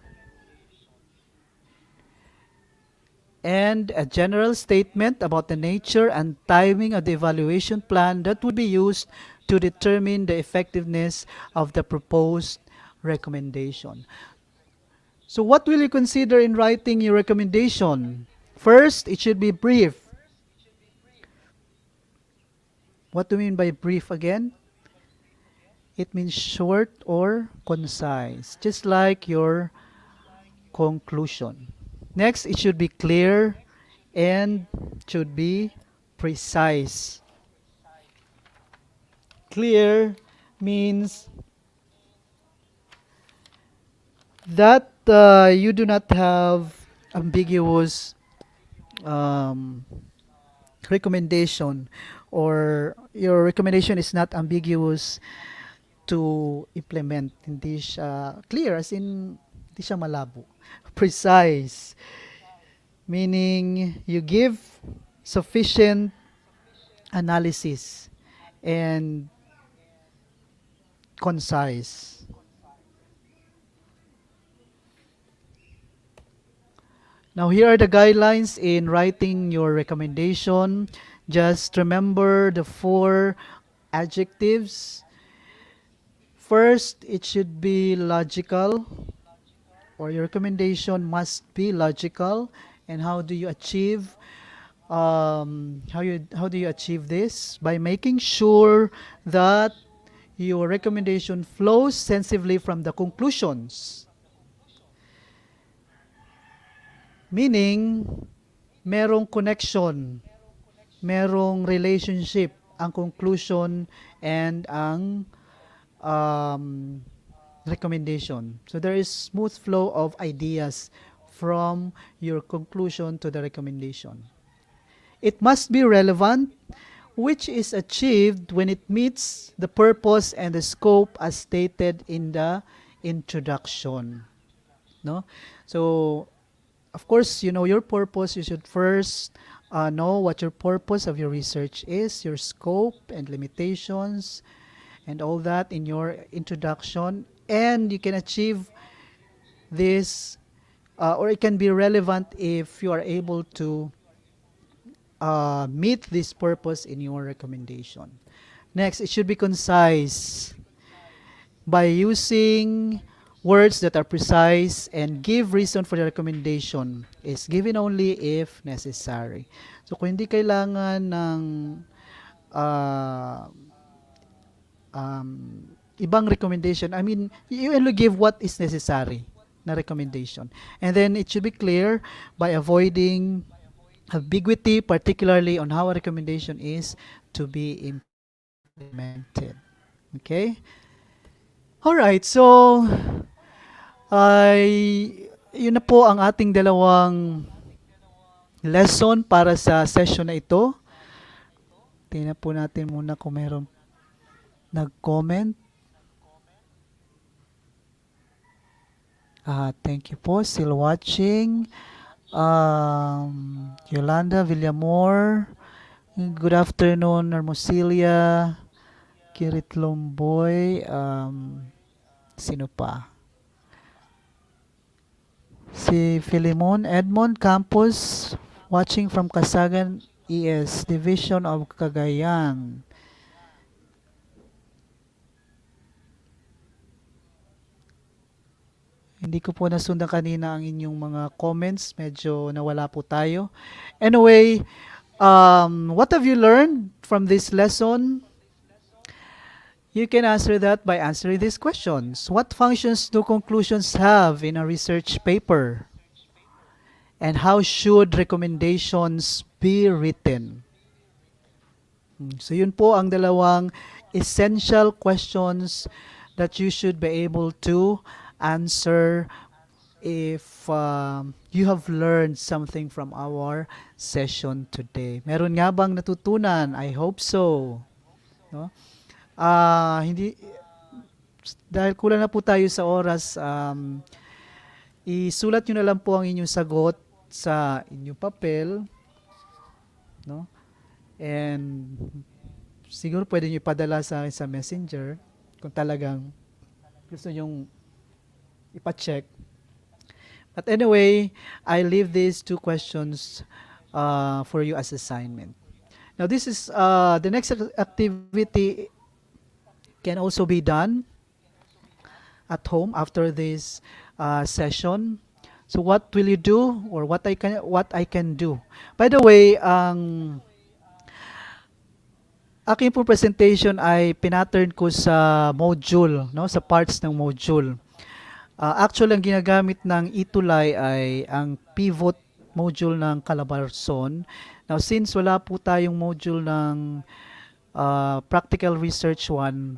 And a general statement about the nature and timing of the evaluation plan that would be used to determine the effectiveness of the proposed recommendation. So what will you consider in writing your recommendation? First, it should be brief. What do you mean by brief again? It means short or concise, just like your conclusion. Next, it should be clear and should be precise. Clear means that you do not have ambiguous recommendation, or your recommendation is not ambiguous to implement. Hindi siya clear, as in hindi siya malabo. Precise, meaning you give sufficient analysis, and concise. Now, here are the guidelines in writing your recommendation. Just remember the 4 adjectives. First, it should be logical, or your recommendation must be logical. And how do you achieve how do you achieve this? By making sure that your recommendation flows sensibly from the conclusions. Meaning, merong connection, merong relationship ang conclusion and ang recommendation. So there is smooth flow of ideas from your conclusion to the recommendation. It must be relevant, which is achieved when it meets the purpose and the scope as stated in the introduction. No? So, of course, you know your purpose. You should first know what your purpose of your research is, your scope and limitations, and all that in your introduction. And you can achieve this, or it can be relevant if you are able to meet this purpose in your recommendation. Next, it should be concise by using words that are precise and give reason for the recommendation is given only if necessary. So kung hindi kailangan ng ibang recommendation, I mean, you only give what is necessary na recommendation. And then it should be clear by avoiding ambiguity, particularly on how a recommendation is to be implemented. Okay? Alright, so yun na po ang ating dalawang lesson para sa session na ito. Tingnan po natin muna kung meron nag-comment. Thank you po. Still watching. Yolanda Villamor. Good afternoon, Hermosilia. Kirit Lomboy. Sino pa? Si Philemon Edmond Campos, watching from Kasagan ES Division of Cagayan. Hindi ko po nasundan kanina ang inyong mga comments. Medyo nawala po tayo. Anyway, what have you learned from this lesson? You can answer that by answering these questions. What functions do conclusions have in a research paper? And how should recommendations be written? So yun po ang dalawang essential questions that you should be able to answer if you have learned something from our session today. Meron nga bang natutunan? I hope so. No? Hindi dahil kulang na po tayo sa oras, isulat nyo na lang po ang inyong sagot sa inyong papel, no? And siguro pwede nyo ipadala sa akin sa messenger kung talagang gusto nyong ipa-check. But anyway, I leave these 2 questions for you as assignment. Now this is the next activity can also be done at home after this session. So what will you do, or what I can do? By the way, aking po presentation ay pinattern ko sa module, no, sa parts ng module. Actually, ang ginagamit ng ETULay ay ang pivot module ng Calabarzon. Now, since wala po tayong module ng practical research 1,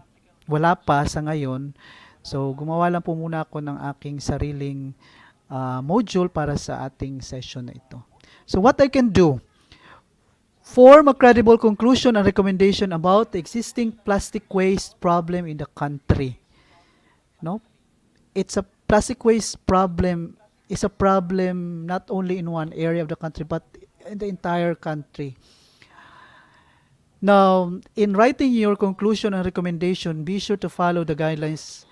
wala pa sa ngayon, so gumawa lang po muna ako ng aking sariling module para sa ating session na ito. So what I can do, form a credible conclusion and recommendation about the existing plastic waste problem in the country. No? It's a plastic waste problem is a problem not only in one area of the country but in the entire country. Now, in writing your conclusion and recommendation, be sure to follow the guidelines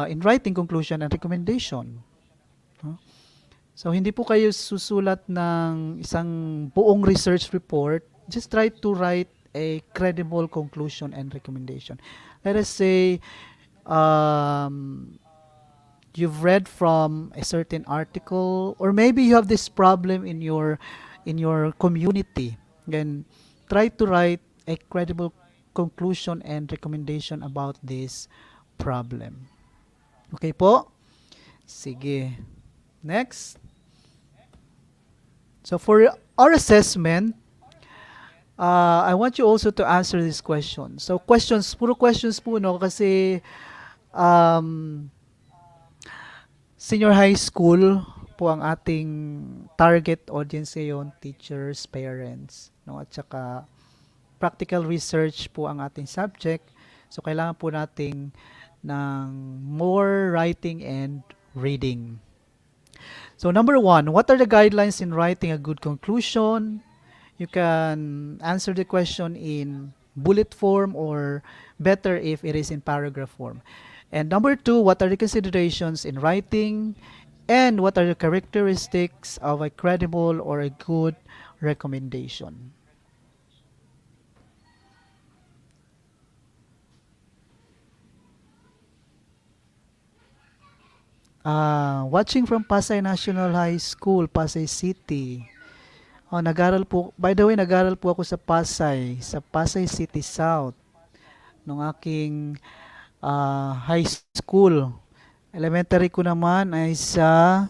in writing conclusion and recommendation. So, hindi po kayo susulat ng isang buong research report just try to write a credible conclusion and recommendation. Let us say um, you've read from a certain article, or maybe you have this problem in your community. Then try to write a credible conclusion and recommendation about this problem. Okay po? Sige. Next. So for our assessment, I want you also to answer this question. So questions, puro questions po, no? Kasi um, senior high school po ang ating target audience ngayon, teachers, parents, no? At saka practical research po ang ating subject. So kailangan po nating ng more writing and reading. So number 1, what are the guidelines in writing a good conclusion? You can answer the question in bullet form, or better if it is in paragraph form. And number 2, what are the considerations in writing? And what are the characteristics of a credible or a good recommendation? Watching from Pasay National High School, Pasay City. Oh, nag-aral po, by the way, nag-aral po ako sa Pasay City South, nung aking high school. Elementary ko naman ay sa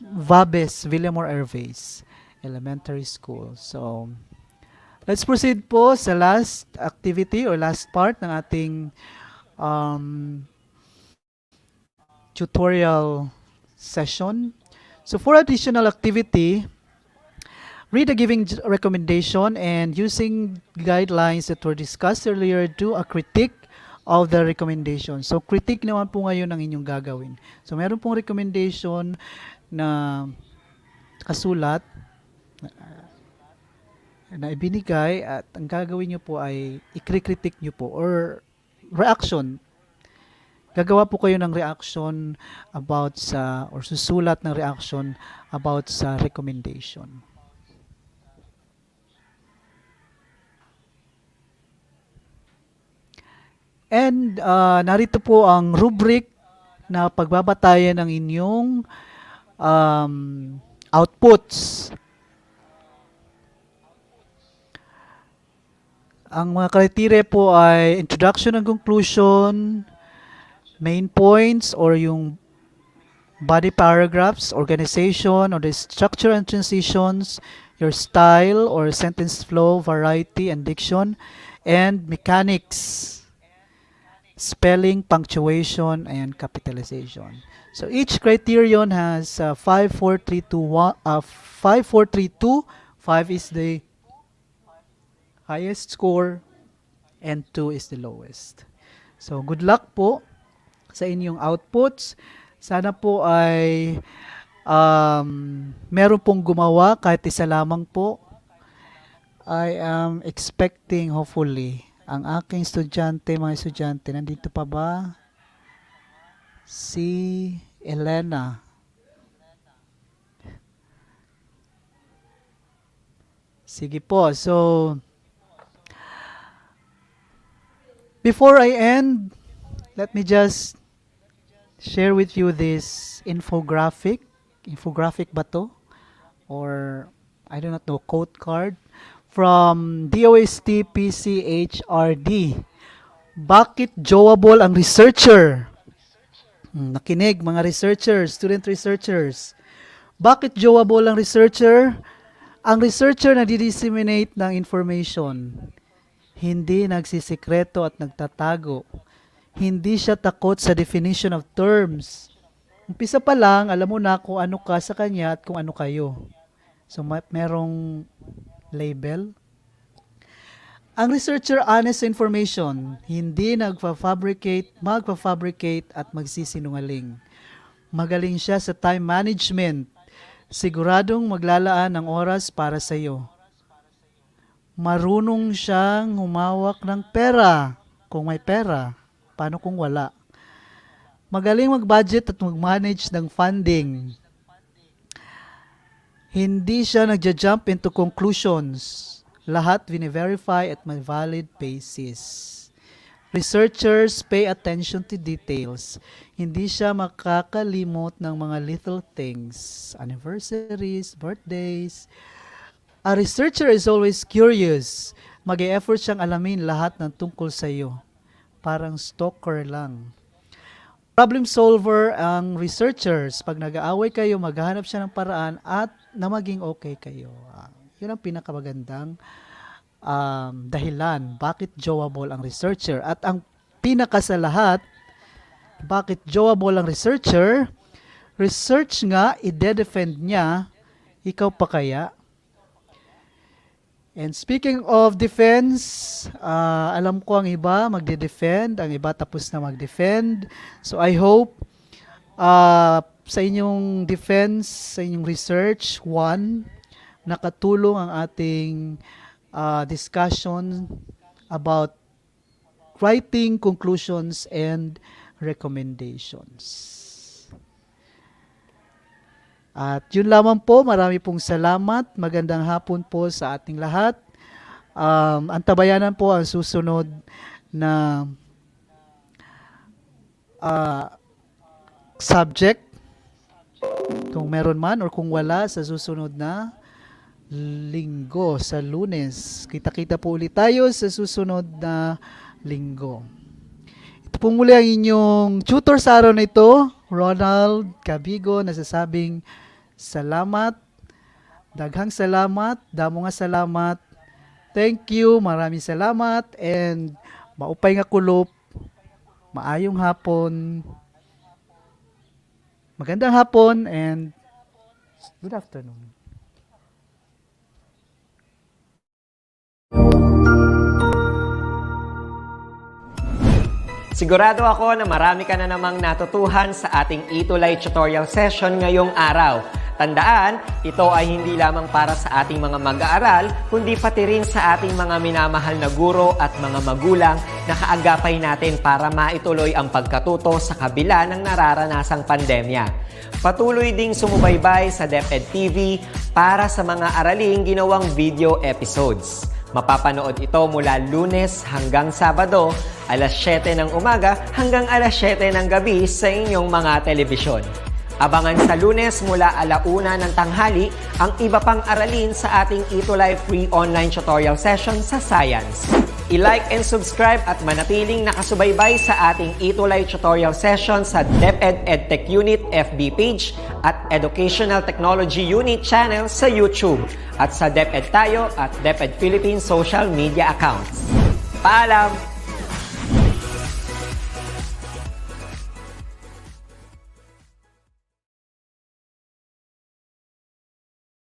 Vabes, Villamor Airways Elementary School. So, let's proceed po sa last activity or last part ng ating um, tutorial session. So for additional activity, read the giving recommendation, and using guidelines that were discussed earlier, do a critique of the recommendation. So critique naman po ngayon ang inyong gagawin. So meron pong recommendation na kasulat na ibinigay, at ang gagawin nyo po ay i-critique nyo po, or reaction. Gagawa po kayo ng reaction about sa, or susulat ng reaction about sa recommendation. And narito po ang rubric na pagbabatayan ng inyong outputs. Ang mga criteria po ay introduction and conclusion, main points or yung body paragraphs, organization or the structure and transitions, your style or sentence flow, variety and diction, and mechanics, spelling, punctuation, and capitalization. So each criterion has 5, 4, 3, 2, 1, 5, 4, 3, 2. 5 is the highest score and 2 is the lowest. So good luck po sa inyong outputs. Sana po ay meron pong gumawa kahit isa lamang po. I am expecting hopefully ang aking estudyante, mga estudyante, nandito pa ba? Si Elena. Sige po. So before I end, let me just share with you this infographic. Infographic ba to? Or, I do not know, quote card from DOST PCHRD. Bakit joable ang researcher? Nakinig mga researchers, student researchers. Bakit joable ang researcher? Ang researcher na di-disseminate ng information. Hindi nagsisikreto at nagtatago. Hindi siya takot sa definition of terms. Umpisa pa lang, alam mo na kung ano ka sa kanya at kung ano kayo. So, merong label. Ang researcher honest sa information, hindi magpa-fabricate at magsisinungaling. Magaling siya sa time management. Siguradong maglalaan ng oras para sa iyo. Marunong siyang humawak ng pera kung may pera. Paano kung wala? Magaling mag-budget at mag-manage ng funding. Hindi siya nagja-jump into conclusions. Lahat vini-verify at may valid basis. Researchers pay attention to details. Hindi siya makakalimot ng mga little things, anniversaries, birthdays. A researcher is always curious. Mag-e-effort siyang alamin lahat ng tungkol sa iyo. Parang stalker lang. Problem solver ang researchers. Pag nag-aaway kayo, maghahanap siya ng paraan at na maging okay kayo. Yun ang pinakamagandang dahilan bakit joable ang researcher. At ang pinaka sa lahat, bakit joable ang researcher, research nga, i-defend niya, ikaw pa kaya? And speaking of defense, alam ko ang iba magde-defend, ang iba tapos na mag-defend. So I hope sa inyong defense, sa inyong research, nakatulong ang ating discussion about writing conclusions and recommendations. At yun lamang po, marami pong salamat. Magandang hapon po sa ating lahat. Antabayanan po ang susunod na subject. Kung meron man or kung wala sa susunod na linggo, sa Lunes. Kita-kita po ulit tayo sa susunod na linggo. Ito pong muli ang inyong tutor sa araw na ito, Ronald Cabigo, nasasabing salamat, daghang salamat, damo nga salamat, thank you, maraming salamat, and maupay nga kulop, maayong hapon, magandang hapon, and good afternoon. Sigurado ako na marami ka na namang natutuhan sa ating ETULay tutorial session ngayong araw. Tandaan, ito ay hindi lamang para sa ating mga mag-aaral, kundi pati rin sa ating mga minamahal na guro at mga magulang na kaagapay natin para maituloy ang pagkatuto sa kabila ng nararanasang pandemya. Patuloy ding sumubaybay sa DepEd TV para sa mga araling ginawang video episodes. Mapapanood ito mula Lunes hanggang Sabado, alas 7 ng umaga hanggang alas 7 ng gabi sa inyong mga telebisyon. Abangan sa Lunes mula 1:00 ng tanghali ang iba pang aralin sa ating ETULay free online tutorial session sa Science. I-like and subscribe at manatiling nakasubaybay sa ating ETULay tutorial session sa DepEd Edtech Unit FB page at Educational Technology Unit channel sa YouTube at sa DepEd Tayo at DepEd Philippines social media accounts. Paalam!